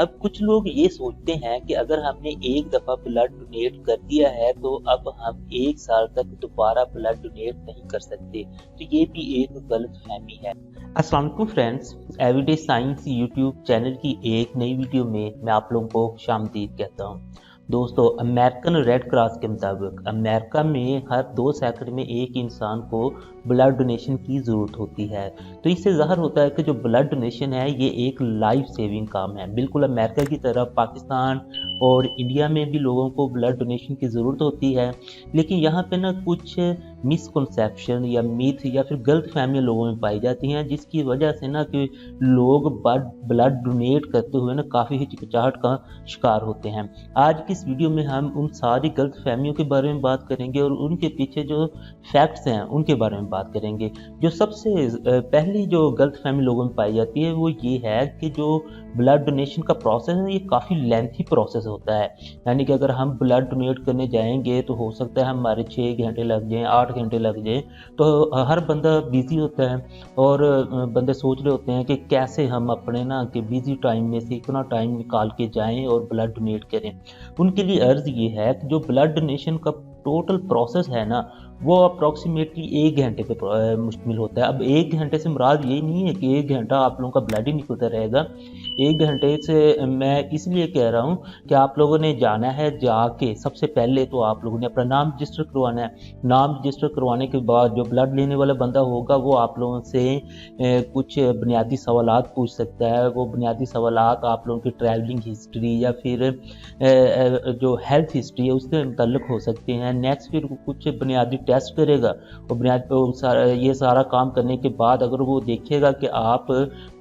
अब कुछ लोग ये सोचते हैं कि अगर हमने एक दफ़ा ब्लड डोनेट कर दिया है तो अब हम 1 साल तक दोबारा ब्लड डोनेट नहीं कर सकते, तो ये भी एक गलतफहमी है। अस्सलाम वालेकुम friends, everyday science YouTube channel की एक नई वीडियो में मैं आप लोगों को खुशामदीद कहता हूँ। दोस्तों, अमेरिकन रेड क्रॉस के मुताबिक अमेरिका में हर 2 सेकंड में एक इंसान को ब्लड डोनेशन की ज़रूरत होती है। तो इससे ज़ाहिर होता है कि जो ब्लड डोनेशन है ये एक लाइफ सेविंग काम है। बिल्कुल अमेरिका की तरह पाकिस्तान और इंडिया में भी लोगों को ब्लड डोनेशन की ज़रूरत होती है, लेकिन यहाँ पे ना कुछ मिसकंसेप्शन या मिथ या फिर गलत फहमियाँ लोगों में पाई जाती हैं, जिसकी वजह से ना कि लोग ब्लड डोनेट करते हुए ना काफ़ी हिचकिचाहट का शिकार होते हैं। आज की इस वीडियो में हम उन सारी गलत फहमियों के बारे में बात करेंगे और उनके पीछे जो फैक्ट्स हैं उनके बारे में बात करेंगे। जो सबसे पहली जो गलत फहमी लोगों में पाई जाती है वो ये है कि जो ब्लड डोनेशन का प्रोसेस है ये काफ़ी लेंथी प्रोसेस होता है। यानी कि अगर हम ब्लड डोनेट करने जाएंगे तो हो सकता है हमारे 6 घंटे लग जाएँ, 8 घंटे लग जाएँ। तो हर बंदा बिज़ी होता है और बंदे सोच रहे होते हैं कि कैसे हम अपने ना कि बिज़ी टाइम में से इतना टाइम निकाल के जाएँ और ब्लड डोनेट करें। उनके लिए अर्ज़ ये है कि जो ब्लड डोनेशन का टोटल प्रोसेस है ना वो अप्रॉक्सीमेटली 1 घंटे पे मुश्तमिल होता है। अब 1 घंटे से मुराद ये नहीं है कि 1 घंटा आप लोगों का ब्लड ही निकलता रहेगा। 1 घंटे से मैं इसलिए कह रहा हूँ कि आप लोगों ने जाना है, जाके सबसे पहले तो आप लोगों ने अपना नाम रजिस्टर करवाना है। नाम रजिस्टर करवाने के बाद जो ब्लड लेने वाला बंदा होगा वो आप लोगों से कुछ बुनियादी सवालात पूछ सकता है। वो बुनियादी सवालात आप लोगों की ट्रैवलिंग हिस्ट्री या फिर जो हेल्थ हिस्ट्री है उससे मुतल्लिक हो सकते हैं। नेक्स्ट फिर कुछ बुनियादी टेस्ट करेगा और ये सारा काम करने के बाद अगर वो देखेगा कि आप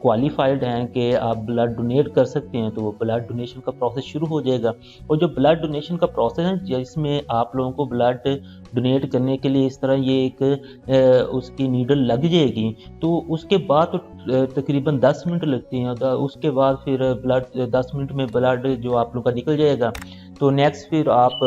क्वालिफाइड हैं कि आप ब्लड डोनेट कर सकते हैं तो वो ब्लड डोनेशन का प्रोसेस शुरू हो जाएगा। और जो ब्लड डोनेशन का प्रोसेस है जिसमें आप लोगों को ब्लड डोनेट करने के लिए इस तरह ये एक उसकी नीडल लग जाएगी, तो उसके बाद तो तकरीबन 10 मिनट लगते हैं। उसके बाद फिर ब्लड 10 मिनट में ब्लड जो आप लोग का निकल जाएगा। तो नेक्स्ट फिर आप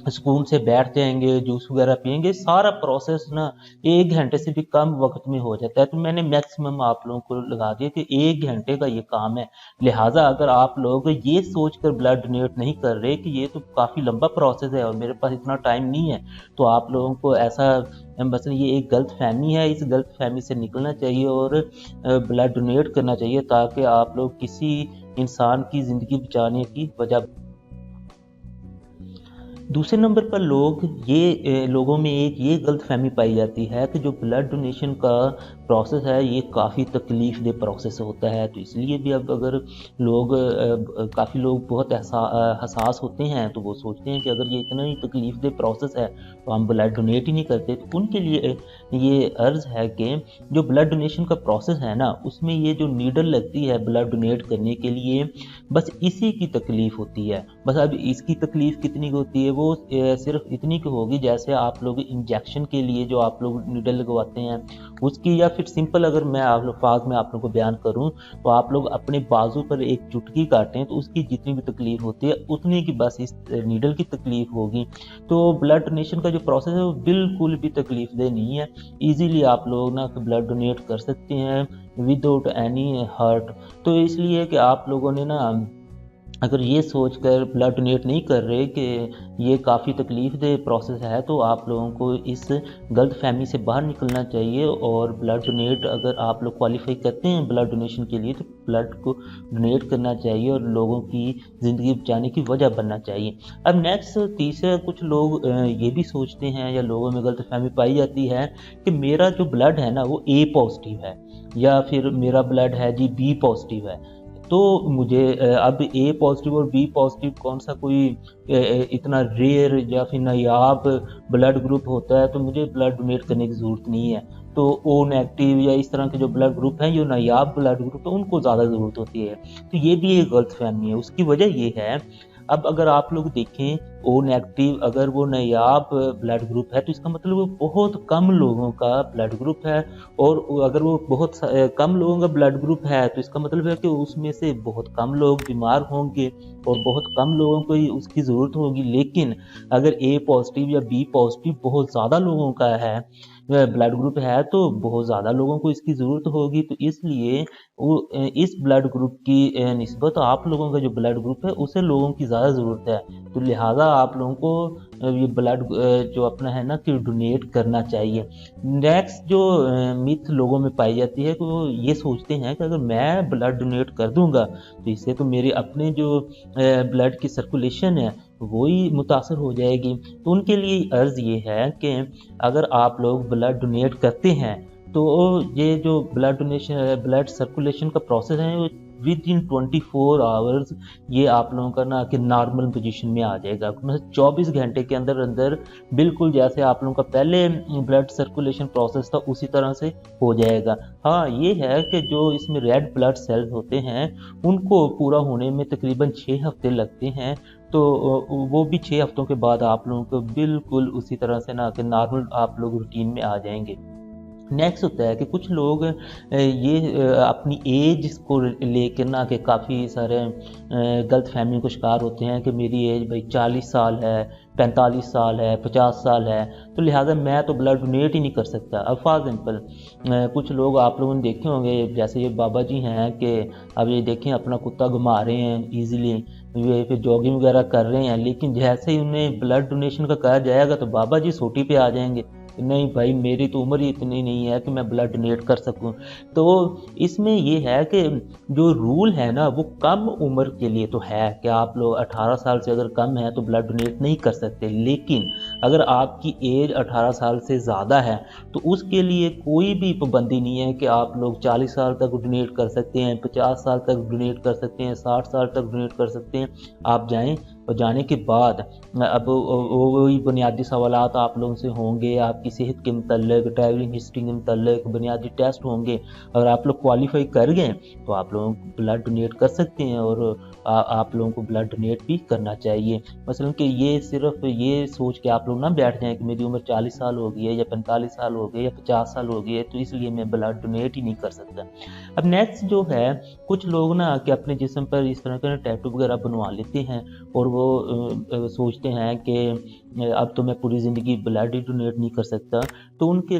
सुकून से बैठ जाएंगे, जूस वगैरह पियेंगे। सारा प्रोसेस ना 1 घंटे से भी कम वक्त में हो जाता है। तो मैंने मैक्सिमम आप लोगों को लगा दिया कि 1 घंटे का ये काम है। लिहाजा अगर आप लोग ये सोचकर ब्लड डोनेट नहीं कर रहे कि ये तो काफ़ी लंबा प्रोसेस है और मेरे पास इतना टाइम नहीं है, तो आप लोगों को ऐसा बस ये एक गलत फहमी है। इस गलत फहमी से निकलना चाहिए और ब्लड डोनेट करना चाहिए ताकि आप लोग किसी इंसान की ज़िंदगी बचाने की वजह। दूसरे नंबर पर लोगों में एक ये गलतफहमी पाई जाती है कि जो ब्लड डोनेशन का प्रोसेस है ये काफ़ी तकलीफ़ दह प्रोसेस होता है। तो इसलिए भी अब अगर काफ़ी लोग बहुत हसास होते हैं तो वो सोचते हैं कि अगर ये इतना ही तकलीफ़ दह प्रोसेस है तो हम ब्लड डोनेट ही नहीं करते। तो उनके लिए ये अर्ज़ है कि जो ब्लड डोनेशन का प्रोसेस है ना उसमें ये जो नीडल लगती है ब्लड डोनेट करने के लिए, बस इसी की तकलीफ़ होती है। बस अब इसकी तकलीफ़ कितनी होती है वो सिर्फ इतनी की होगी जैसे आप लोग इंजेक्शन के लिए जो आप लोग नीडल लगवाते हैं उसकी, या फिर सिंपल अगर मैं अल्फाज में आप लोगों को बयान करूं तो आप लोग अपने बाजू पर एक चुटकी काटें तो उसकी जितनी भी तकलीफ होती है उतनी की बस इस नीडल की तकलीफ होगी। तो ब्लड डोनेशन का जो प्रोसेस है वो बिल्कुल भी तकलीफ दह नहीं है। ईजीली आप लोग ना ब्लड डोनेट कर सकते हैं विदाउट एनी हर्ट। तो इसलिए कि आप लोगों ने ना अगर ये सोचकर ब्लड डोनेट नहीं कर रहे कि ये काफ़ी तकलीफ़ दह प्रोसेस है तो आप लोगों को इस गलत फहमी से बाहर निकलना चाहिए और ब्लड डोनेट अगर आप लोग क्वालिफाई करते हैं ब्लड डोनेशन के लिए तो ब्लड को डोनेट करना चाहिए और लोगों की ज़िंदगी बचाने की वजह बनना चाहिए। अब नेक्स्ट तीसरा कुछ लोग ये भी सोचते हैं या लोगों में गलत फहमी पाई जाती है कि मेरा जो ब्लड है ना वो ए पॉजिटिव है या फिर मेरा ब्लड है जी बी पॉजिटिव है। तो मुझे अब ए पॉजिटिव और बी पॉजिटिव कौन सा कोई इतना रेयर या फिर नायाब ब्लड ग्रुप होता है तो मुझे ब्लड डोनेट करने की ज़रूरत नहीं है। तो ओ नेगेटिव या इस तरह के जो ब्लड ग्रुप हैं जो नायाब ब्लड ग्रुप है उनको ज़्यादा ज़रूरत होती है। तो ये भी एक गलतफहमी है। उसकी वजह ये है, अब अगर आप लोग देखें ओ नेगेटिव अगर वो नायाब ब्लड ग्रुप है तो इसका मतलब वो बहुत कम लोगों का ब्लड ग्रुप है, और अगर वो बहुत कम लोगों का ब्लड ग्रुप है तो इसका मतलब है कि उसमें से बहुत कम लोग बीमार होंगे और बहुत कम लोगों को ही उसकी ज़रूरत होगी। लेकिन अगर ए पॉजिटिव या बी पॉजिटिव बहुत ज़्यादा लोगों का है ब्लड ग्रुप है तो बहुत ज़्यादा लोगों को इसकी ज़रूरत होगी, तो इसलिए इस ब्लड ग्रुप की निस्बत आप लोगों का जो ब्लड ग्रुप है उसे लोगों की ज़्यादा ज़रूरत है। तो लिहाजा आप लोगों को ये ब्लड जो अपना है ना कि डोनेट करना चाहिए। नेक्स्ट जो मिथ लोगों में पाई जाती है कि वो ये सोचते हैं कि अगर मैं ब्लड डोनेट कर दूंगा तो इससे तो मेरे अपने जो ब्लड की सर्कुलेशन है वही मुतासर हो जाएगी। तो उनके लिए अर्ज़ ये है कि अगर आप लोग ब्लड डोनेट करते हैं तो ये जो ब्लड डोनेशन ब्लड सर्कुलेशन का प्रोसेस है वो विद इन 24 आवर्स ये आप लोगों का ना कि नॉर्मल पोजीशन में आ जाएगा, मतलब 24 घंटे के अंदर अंदर बिल्कुल जैसे आप लोगों का पहले ब्लड सर्कुलेशन प्रोसेस था उसी तरह से हो जाएगा। हाँ ये है कि जो इसमें रेड ब्लड सेल्स होते हैं उनको पूरा होने में तकरीबन 6 हफ्ते लगते हैं, तो वो भी 6 हफ्तों के बाद आप लोगों को बिल्कुल उसी तरह से ना कि नॉर्मल आप लोग रूटीन में आ जाएंगे। नेक्स्ट होता है कि कुछ लोग अपनी एज को लेकर ना कि काफ़ी सारे गलत फहमी को शिकार होते हैं कि मेरी एज भाई 40 साल है, 45 साल है, 50 साल है, तो लिहाजा मैं तो ब्लड डोनेट ही नहीं कर सकता। अब फॉर एग्जाम्पल कुछ लोग आप लोगों ने देखे होंगे जैसे ये बाबा जी हैं कि अब ये देखें अपना कुत्ता घुमा रहे हैं ईजिली, ये फिर जॉगिंग वगैरह कर रहे हैं, लेकिन जैसे ही उन्हें ब्लड डोनेशन का कहा जाएगा तो बाबा जी सोटी पे आ जाएंगे, नहीं भाई मेरी तो उम्र ही इतनी नहीं है कि मैं ब्लड डोनेट कर सकूं। तो इसमें ये है कि जो रूल है ना वो कम उम्र के लिए तो है कि आप लोग 18 साल से अगर कम है तो ब्लड डोनेट नहीं कर सकते, लेकिन अगर आपकी एज 18 साल से ज़्यादा है तो उसके लिए कोई भी पाबंदी नहीं है कि आप लोग 40 साल तक डोनेट कर सकते हैं, 50 साल तक डोनेट कर सकते हैं, 60 साल तक डोनेट कर सकते हैं। आप जाएं और जाने के बाद अब वही बुनियादी सवालात आप लोगों से होंगे, आपकी सेहत के मतलब, ट्रैवलिंग हिस्ट्री के मतलब बुनियादी टेस्ट होंगे। अगर आप लोग क्वालिफाई कर गए तो आप लोगों को ब्लड डोनेट कर सकते हैं और आप लोगों को ब्लड डोनेट भी करना चाहिए। मसलन कि ये सिर्फ ये सोच के आप लोग ना बैठ जाएं कि मेरी उम्र 40 साल हो गई है या 45 साल हो गई या 50 साल हो गई है तो इसलिए मैं ब्लड डोनेट ही नहीं कर सकता। अब नेक्स्ट जो है कुछ लोग ना कि अपने जिस्म पर इस तरह के टैटू वगैरह बनवा लेते हैं और वो सोचते हैं कि अब तो मैं पूरी ज़िंदगी ब्लड ही डोनेट नहीं कर सकता। तो उनके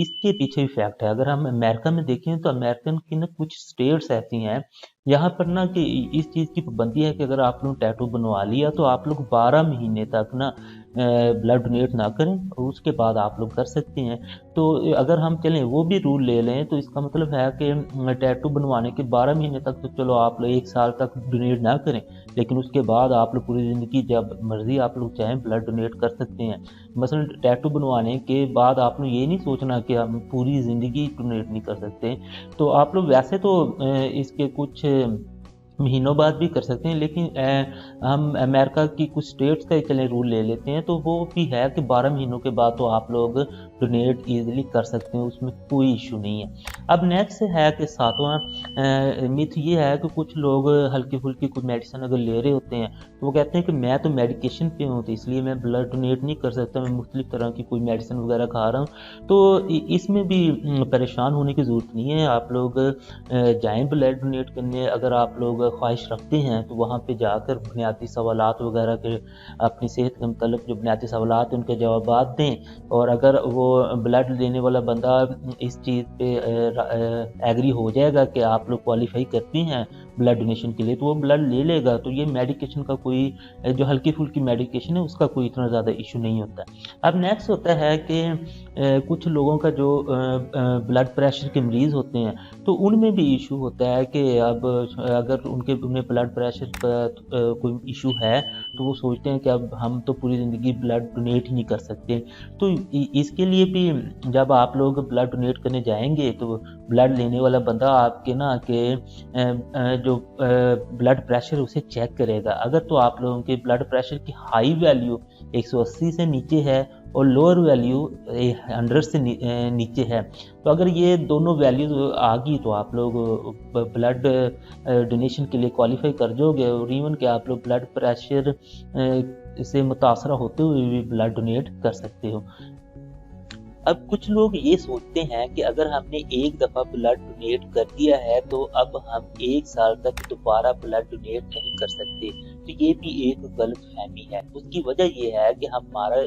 इसके पीछे भी फैक्ट है। अगर हम अमेरिका में देखें तो अमेरिकन की ना कुछ स्टेट्स ऐसी हैं यहाँ पर ना कि इस चीज़ की पाबंदी है कि अगर आप लोग टैटू बनवा लिया तो आप लोग 12 महीने तक ना ब्लड डोनेट ना करें और उसके बाद आप लोग कर सकते हैं। तो अगर हम चलें वो भी रूल ले लें तो इसका मतलब है कि टैटू बनवाने के 12 महीने तक तो चलो आप लोग 1 साल तक डोनेट ना करें, लेकिन उसके बाद आप लोग पूरी ज़िंदगी जब मर्ज़ी आप लोग चाहें ब्लड डोनेट कर सकते हैं। मसलन टैटू बनवाने के बाद आपने ये नहीं सोचना कि हम पूरी ज़िंदगी डोनेट नहीं कर सकते। तो आप लोग वैसे तो इसके कुछ महीनों बाद भी कर सकते हैं, लेकिन हम अमेरिका की कुछ स्टेट्स का चले रूल ले लेते हैं तो वो भी है कि 12 महीनों के बाद तो आप लोग डोनेट ईजिली कर सकते हैं, उसमें कोई इशू नहीं है। अब नेक्स्ट है कि 7वां मिथ ये है कि कुछ लोग हल्की फुल्की कोई मेडिसिन अगर ले रहे होते हैं तो वो कहते हैं कि मैं तो मेडिकेशन पे हूँ तो इसलिए मैं ब्लड डोनेट नहीं कर सकता, मैं मुख्तलिफ तरह की कोई मेडिसिन वगैरह खा रहा हूँ। तो इसमें भी परेशान होने की ज़रूरत नहीं है। आप लोग जाएँ ब्लड डोनेट करने, अगर आप लोग ख्वाहिश रखते हैं तो वहाँ पे जाकर बुनियादी सवालात वगैरह के अपनी सेहत के मतलब जो बुनियादी सवालात उनके जवाबात दें, और अगर वो ब्लड देने वाला बंदा इस चीज़ पे एग्री हो जाएगा कि आप लोग क्वालिफाई करते हैं ब्लड डोनेशन के लिए तो वो ब्लड ले लेगा। तो ये मेडिकेशन का कोई जो हल्की फुल्की मेडिकेशन है उसका कोई इतना ज़्यादा इशू नहीं होता। अब नेक्स्ट होता है कि कुछ लोगों का जो ब्लड प्रेशर के मरीज़ होते हैं तो उनमें भी इशू होता है कि अब अगर उन्हें ब्लड प्रेशर का कोई इशू है तो वो सोचते हैं कि अब हम तो पूरी ज़िंदगी ब्लड डोनेट ही नहीं कर सकते। तो इसके लिए भी जब आप लोग ब्लड डोनेट करने जाएंगे तो ब्लड लेने वाला बंदा आपके ना कि जो ब्लड प्रेशर उसे चेक करेगा। अगर तो आप लोगों के ब्लड प्रेशर की हाई वैल्यू 180 से नीचे है और लोअर वैल्यू 100 से नीचे है, तो अगर ये दोनों वैल्यूज आ गई तो आप लोग ब्लड डोनेशन के लिए क्वालिफाई कर जाओगे और इवन कि आप लोग ब्लड प्रेशर से मुतासरा होते हुए भी ब्लड डोनेट कर सकते हो। अब कुछ लोग ये सोचते हैं कि अगर हमने एक दफ़ा ब्लड डोनेट कर दिया है तो अब हम 1 साल तक दोबारा ब्लड डोनेट नहीं कर सकते। तो ये भी एक गलत फहमी है। उसकी वजह ये है कि हमारा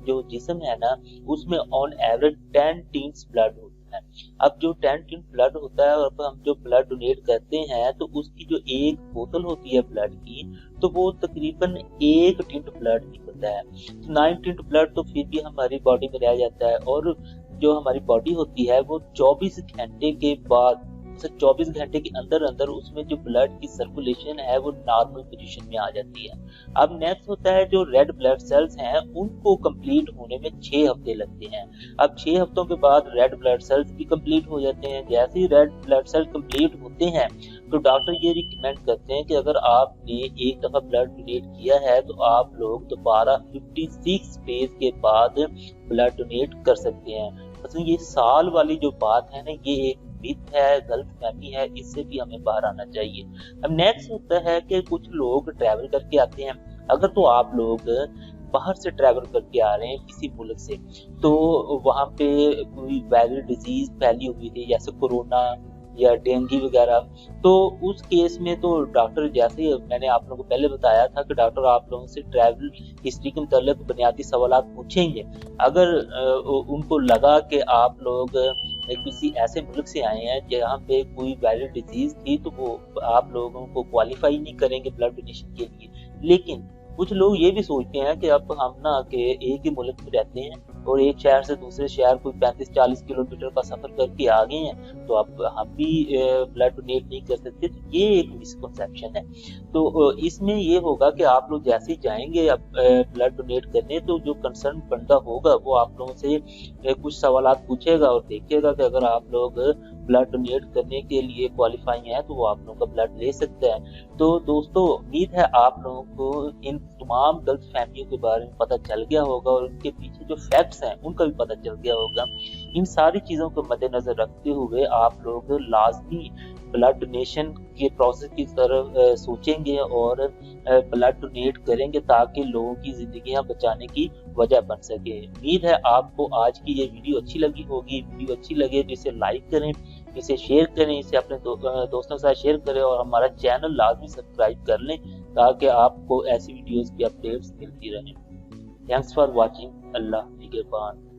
जो जिस्म है ना उसमें ऑन एवरेज 10 टिन्स ब्लड होता है। अब जो 10 टिन ब्लड होता है और हम जो ब्लड डोनेट करते हैं तो उसकी जो एक बोतल होती है ब्लड की तो वो तकरीबन 1 टिंट ब्लड ही होता है। 9 टिंट ब्लड तो फिर भी हमारी बॉडी में रह जाता है और जो हमारी बॉडी होती है वो 24 घंटे के बाद 24 घंटे के अंदर अंदर उसमें जो ब्लड की सर्कुलेशन है वो नॉर्मल पोजीशन में आ जाती है। अब नेक्स्ट होता है जो रेड ब्लड सेल्स हैं उनको कंप्लीट होने में 6 हफ्ते लगते हैं। अब 6 हफ्तों के बाद रेड ब्लड सेल्स भी कंप्लीट हो जाते हैं। जैसे ही रेड ब्लड सेल कंप्लीट होते हैं तो डॉक्टर ये रिकमेंड करते हैं कि अगर आपने एक दफा ब्लड डोनेट किया है तो आप लोग दोबारा 56 डेज के बाद ब्लड डोनेट कर सकते हैं। मतलब ये साल वाली जो बात है ना ये एक मिथ है, गलतफहमी है, इससे भी हमें बाहर आना चाहिए। अब नेक्स्ट होता है कि कुछ लोग ट्रैवल करके आते हैं। अगर तो आप लोग बाहर से ट्रैवल करके आ रहे हैं किसी मुल्क से तो वहाँ पे कोई वायरल डिजीज फैली हुई थी जैसे कोरोना या डेंगू वगैरह, तो उस केस में तो डॉक्टर जैसे मैंने आप लोगों को पहले बताया था कि डॉक्टर आप लोगों से ट्रैवल हिस्ट्री के मुताबिक बुनियादी सवाल पूछेंगे। अगर उनको लगा कि आप लोग किसी ऐसे मुल्क से आए हैं जहाँ पे कोई वायरल डिजीज थी तो वो आप लोगों को क्वालिफाई नहीं करेंगे ब्लड डोनेशन के लिए। लेकिन कुछ लोग ये भी सोचते हैं कि अब हम ना कि एक ही मुल्क में रहते हैं और एक शहर से दूसरे शहर कोई 35-40 किलोमीटर का सफर करके आ गए हैं तो अब हम भी ब्लड डोनेट नहीं कर सकते। तो ये एक मिसकंसेप्शन है। तो इसमें ये होगा कि आप लोग जैसे ही जाएंगे ब्लड डोनेट करने तो जो कंसर्न बंदा होगा वो आप लोगों से कुछ सवाल पूछेगा और देखेगा कि अगर आप लोग ब्लड डोनेट करने के लिए क्वालिफाई है तो वो आप लोगों का ब्लड ले सकता है। तो दोस्तों उम्मीद है आप लोगों को इन तमाम गलत फहमियों के बारे में पता चल गया होगा और उनके पीछे जो फैक्ट्स हैं उनका भी पता चल गया होगा। इन सारी चीजों को मद्देनजर रखते हुए आप लोग लाजमी ब्लड डोनेशन के प्रोसेस की तरफ सोचेंगे और ब्लड डोनेट करेंगे ताकि लोगों की जिंदगियां बचाने की वजह बन सके। उम्मीद है आपको आज की ये वीडियो अच्छी लगी होगी। वीडियो अच्छी लगे तो इसे लाइक करें, इसे शेयर करें, इसे अपने दोस्तों के साथ शेयर करें और हमारा चैनल लाजमी सब्सक्राइब कर लें ताकि आपको ऐसी वीडियोस की अपडेट्स मिलती रहें। Thanks for watching. अल्लाह निगहबान।